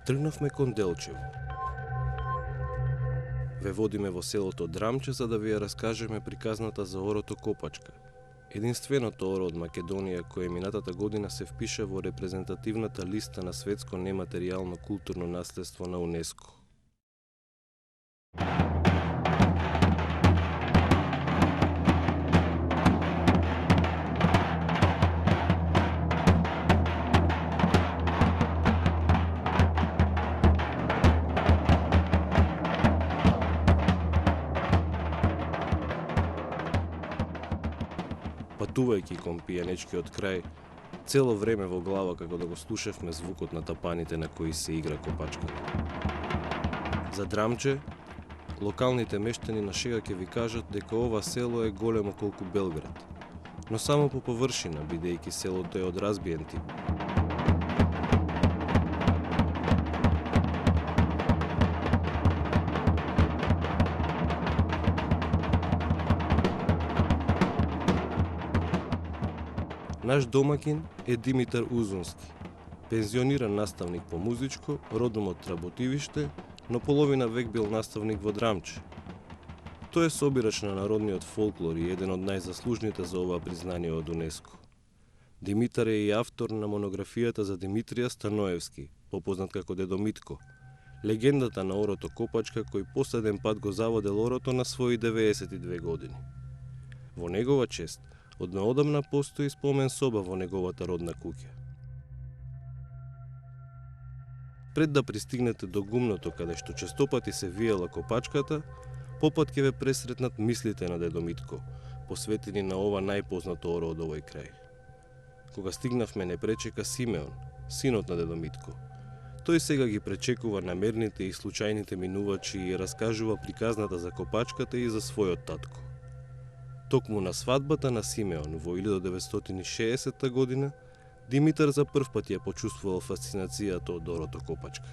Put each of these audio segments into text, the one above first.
Тргнавме кон Делчево. Ве водиме во селото Драмче за да ви ја раскажеме приказната за орото Копачка. Единственото оро од Македонија кое минатата година се впиша во репрезентативната листа на светско нематеријално културно наследство на УНЕСКО. Патувајќи кон пијанечкиот крај, цело време во глава како да го слушавме звукот на тапаните на кои се игра копачката. За Драмче, локалните мештани на шега ќе ви кажат дека ова село е големо колку Белград, но само по површина, бидејќи селото е од разбиен тип. Наш домакин е Димитар Узунски, пензиониран наставник по музичко, родом од Работивиште, но половина век бил наставник во Драмче. Тој е собирач на народниот фолклор и еден од најзаслужните за ова признание од УНЕСКО. Димитар е и автор на монографијата за Димитрија Станоевски, попознат како Дедо Митко, легендата на орото Копачка кој последен пат го заводел орото на своји 92 години. Во негова чест, од наодамна постои спомен соба во неговата родна куќа. Пред да пристигнете до гумното каде што честопати се виела копачката, попат ќе ве пресретнат мислите на Дедо Митко, посветени на ова најпознато оро од овој крај. Кога стигнавме не пречека Симеон, синот на Дедо Митко. Тој сега ги пречекува намерните и случајните минувачи и раскажува приказната за копачката и за својот татко. Токму на свадбата на Симеон во 1960 година, Димитар за прв пат ја почувствувал фасцинацијата од орото Копачка.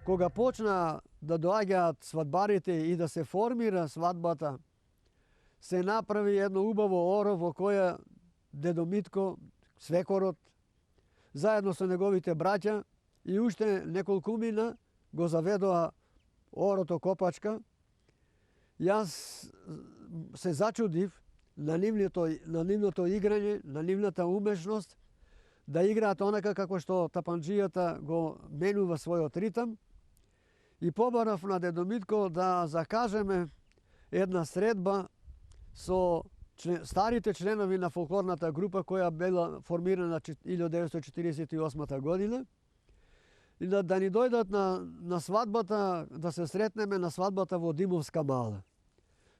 Кога почна да доаѓаат свадбарите и да се формира свадбата, се направи едно убаво оро во која Дедо Митко, свекорот, заедно со неговите браќа и уште неколкумина го заведоа орото Копачка. Јас се зачудив на нивното играње, на нивната умешност, да играат онака како што тапанџијата го менува својот ритам. И побарав на Дедо Митко да закажеме една средба со старите членови на фолклорната група која била формирана 1948 година и да ни дојдат на свадбата, да се сретнеме на свадбата во Димовска мала.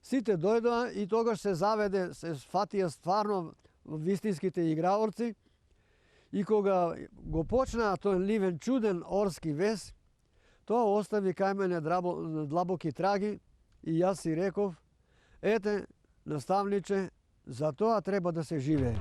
Сите дојдоа и тогаш се заведе, се фатија стварно вистинските играорци и кога го почнаа тој нивен чуден орски вес, тоа остави кај мене длабоки траги и јас си реков, ете, наставниче, за тоа треба да се живее.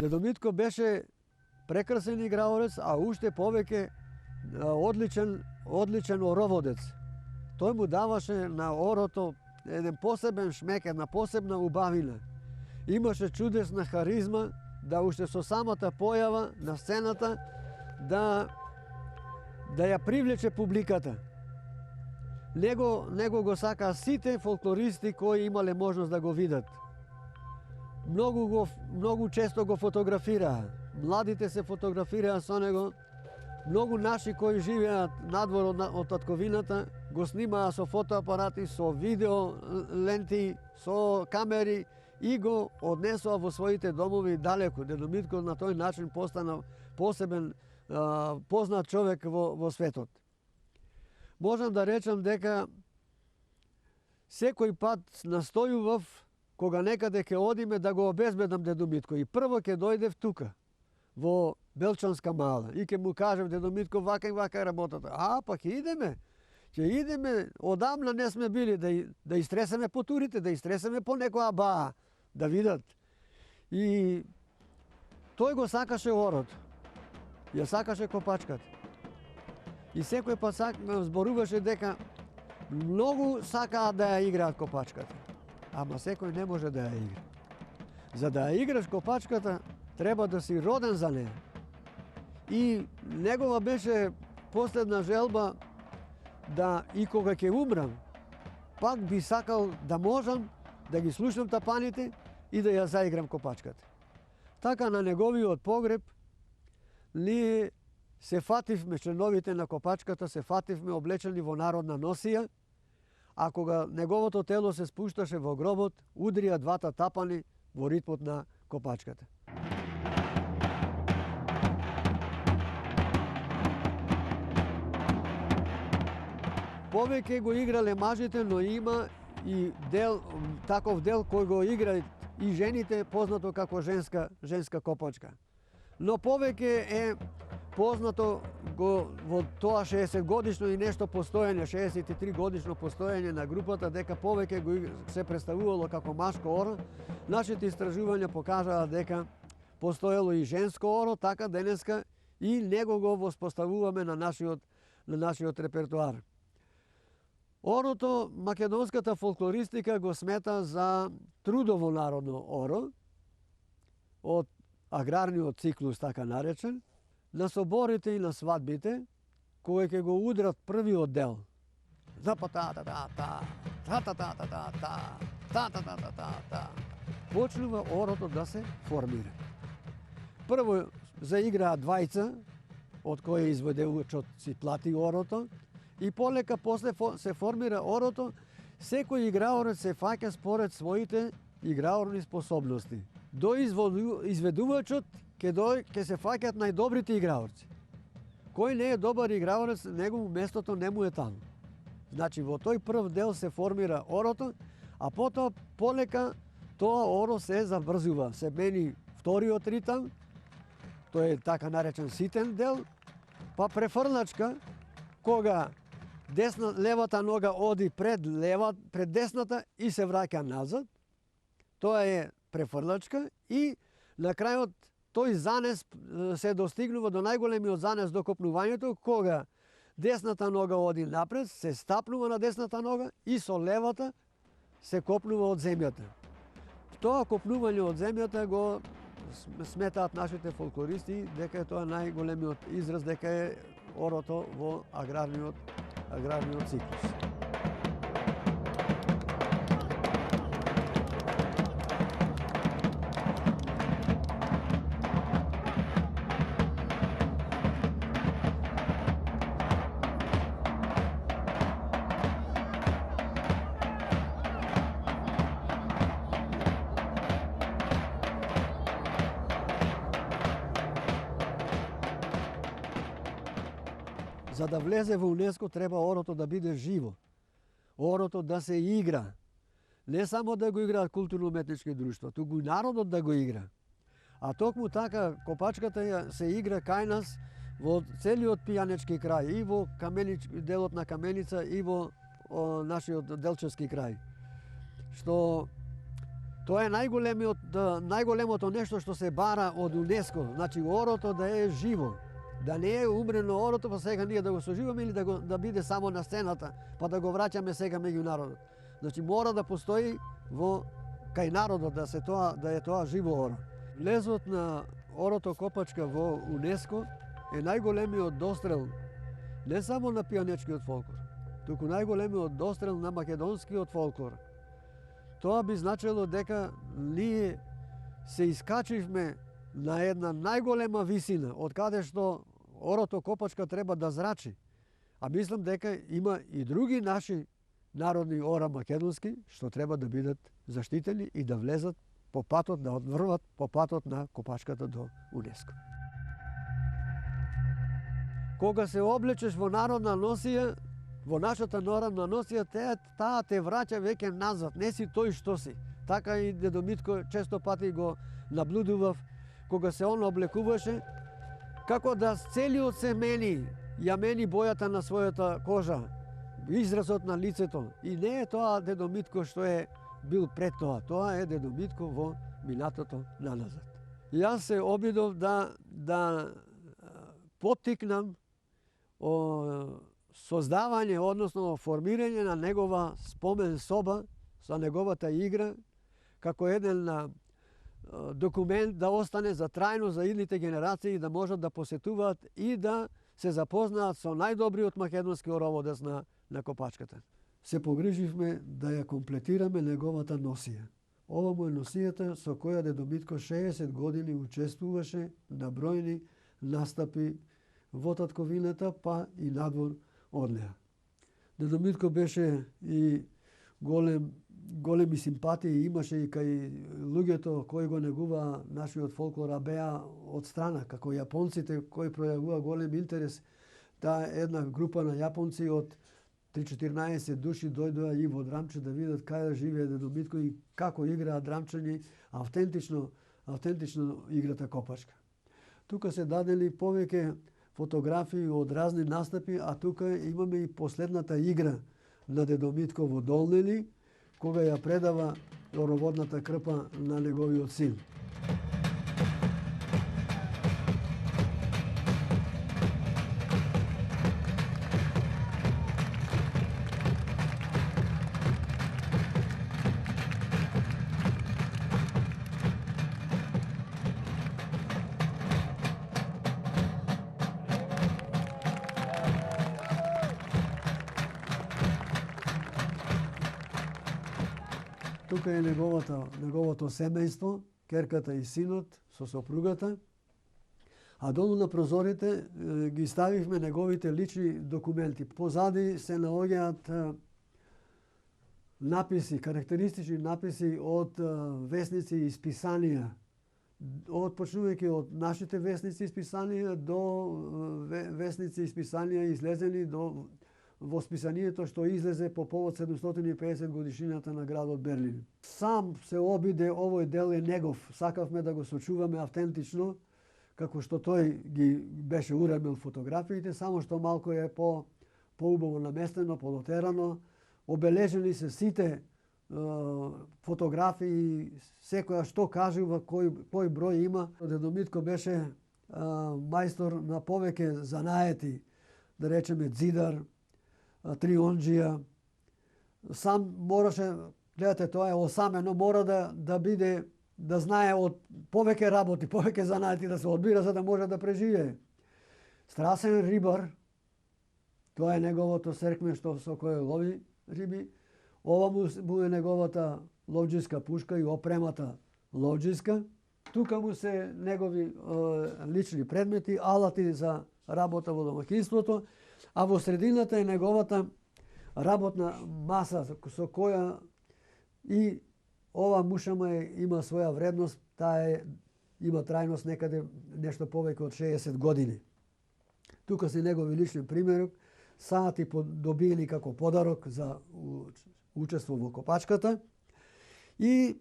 Дедо Митко беше прекрасен играорец, а уште повеќе одличен ороводец. Тој му даваше на орото еден посебен шмек, една посебна убавина. Имаше чудесна харизма да уште со самата појава на сцената да ја привлече публиката. Него го сакаа сите фолклористи кои имале можност да го видат. Многу често го фотографираа. Младите се фотографираа со него. Многу наши кои живеат надвор од татковината го снимаа со фотоапарати, со видео ленти, со камери и го однесоа во своите домови далеку. Дедо Митко на тој начин постана посебен познат човек во светот. Можам да речам дека секој пат настојував кога некаде ќе одиме да го обезбедам Дедо Митко и прво ќе дојдев тука во Белчанска мала и ќе му кажев Дедо Митко вака и вака е работата. Па ќе идеме, одамна не сме били да истресеме по турите, да истресеме по некоја баа, да видат. И тој го сакаше орот, ја сакаше копачката. И секој пат зборуваше дека многу сакаат да ја играат копачката, ама секој не може да ја игра. За да ја играш копачката, треба да си роден за неја. И негова беше последна желба да и кога ќе умрам, пак би сакал да можам да ги слушнам тапаните и да ја заиграм копачката. Така на неговиот погреб ние се фативме, членовите на копачката се фативме облечени во народна носија, а кога неговото тело се спушташе во гробот, удрија двата тапани во ритмот на копачката. Повеќе го играле мажите, но има и таков дел кој го играат и жените, познато како женска копачка. Но повеќе е познато во тоа 60 годишно и нешто постоење, 63 годишно постоење на групата, дека повеќе го се представувало како машко оро. Нашите истражувања покажаа дека постоело и женско оро, така денеска и него го воспоставуваме на нашиот репертуар. Орото, македонската фолклористика го смета за трудово народно оро, од аграрниот циклус така наречен. На соборите и на свадбите, кога ќе го удрат првиот дел, почнува орото да се формира. Прво заиграат двајца, од кој изведувачот си плати орото, и полека после се формира орото, секој играорец се фаќа според своите играорни способности. До изведувачот ќе се фаќаат најдобрите играорци. Кој не е добар играорец, негово местото не му е таму. Значи, во тој прв дел се формира орото, а потоа полека тоа оро се заврзува. Се мени вториот ритам, тој е така наречен ситен дел, па префрлачка, кога левата нога оди пред десната и се враќа назад, тоа е префрлачка и на крајот тој занес се достигнува до најголемиот занес до копнувањето, кога десната нога оди напред, се стапнува на десната нога и со левата се копнува од земјата. Тоа копнување од земјата го сметаат нашите фолклористи дека е тоа најголемиот израз, дека е орото во аграрниот циклус. За да влезе во УНЕСКО треба орото да биде живо. Орото да се игра. Не само да го играат културно-уметнички друштва, туку и народот да го игра. А токму така копачката се игра кај нас во целиот пијанечки крај, и во делот на Каменица, и во нашиот Делчевски крај. Што тоа е најголемото нешто што се бара од УНЕСКО, значи орото да е живо. Да не е умрено орото, па сега ние да го соживаме или да биде само на сцената, па да го враќаме сега меѓу народот. Значи мора да постои кај народот, да е тоа живо оро. Влезот на орото копачка во УНЕСКО е најголемиот дострел не само на пијанечкиот фолклор, туку најголемиот дострел на македонскиот фолклор. Тоа би значило дека ние се искачивме на една најголема висина, од каде што орото копачка треба да зрачи. А мислам дека има и други наши народни ора македонски, што треба да бидат заштитени и да влезат по патот, да одврват по патот на копачката до УНЕСКО. Кога се облечеш во народна носија, во нашата народна носија, таа те враќа веќе назад, не си тој што си. Така и дедо Митко често пати го наблюдував, кога се он облекуваше, како да целиот се мени, ја мени бојата на својата кожа, изразот на лицето. И не е тоа дедо Митко што е бил пред тоа, тоа е дедо Митко во минатото наназад. Јас се обидов да поттикнам o создавање, односно формирање на негова спомен соба за неговата игра, како еден документ да остане за трајно за идните генерации, да можат да посетуваат и да се запознаат со најдобриот македонски ороводец на Копачката. Се погриживме да ја комплетираме неговата носија. Ова му е носијата со која дедо Митко 60 години учествуваше на бројни настапи во татковината, па и надвор од неа. Дедо Митко беше и големи симпатии имаше и кај луѓето кои го негуваа нашиот фолклор, а беа од страна, како јапонците кои пројавува голем интерес. Таа една група на јапонци од 3-14 души дојдоа и во Драмче да видат каде живее дедо Митко и како играат драмчани, автентично играта копачка. Тука се дадели повеќе фотографии од разни настапи, а тука имаме и последната игра на дедо Митко во Долнели, кога ја предава ороводната крпа на неговиот син. Тука е неговото семејство, керката и синот со сопругата. А долу на прозорите ги ставивме неговите лични документи. Позади се наоѓаат написи, карактеристични написи од весници и списанија. Почнувајќи од нашите весници и списанија до весници и списанија излезени во списанието што излезе по повод 750 годишнината на градот Берлин. Сам се обиде, овој дел е негов. Сакавме да го сочуваме автентично, како што тој ги беше уремил фотографиите, само што малку е поубаво наместено, подотерано. Обележени се сите фотографии, секоја што кажува, кој број има. Дедо Митко беше мајстор на повеќе занаети, да речеме дзидар, трионџија. Сам мораше, гледате, тоа е осамено, мора да биде, да знае од повеќе работи, повеќе занаети да се одбира за да може да преживее. Страсен рибар, тоа е неговото серкме со кој лови риби. Ова му е неговата ловџиска пушка и опремата ловџиска. Тука му се негови лични предмети, алати за работа во домаќинството, а во средината е неговата работна маса со која и ова мушама има своја вредност, таа има трајност некаде нешто повеќе од 60 години. Тука се негови лични примерок, сати добиени како подарок за учество во Копачката. И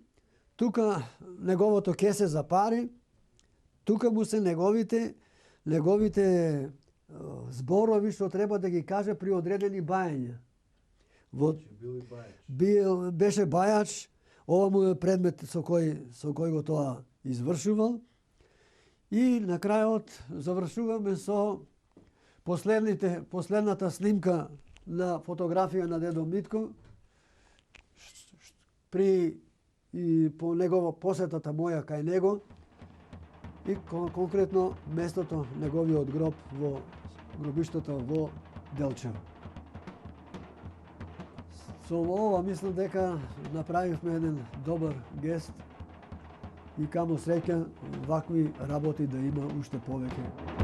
тука неговото кесе за пари, тука му се неговите зборови што треба да ги каже при одредени бајања. Беше бајач, ова му е предмет со кој го тоа извршувал. И на крајот завршуваме со последната снимка на фотографија на дедо Митко и по посетата моја кај него и конкретно местото неговиот гроб во гробиштето во Делчево. Со ова мислам дека направивме еден добар гест и камо среќа вакви работи да има уште повеќе.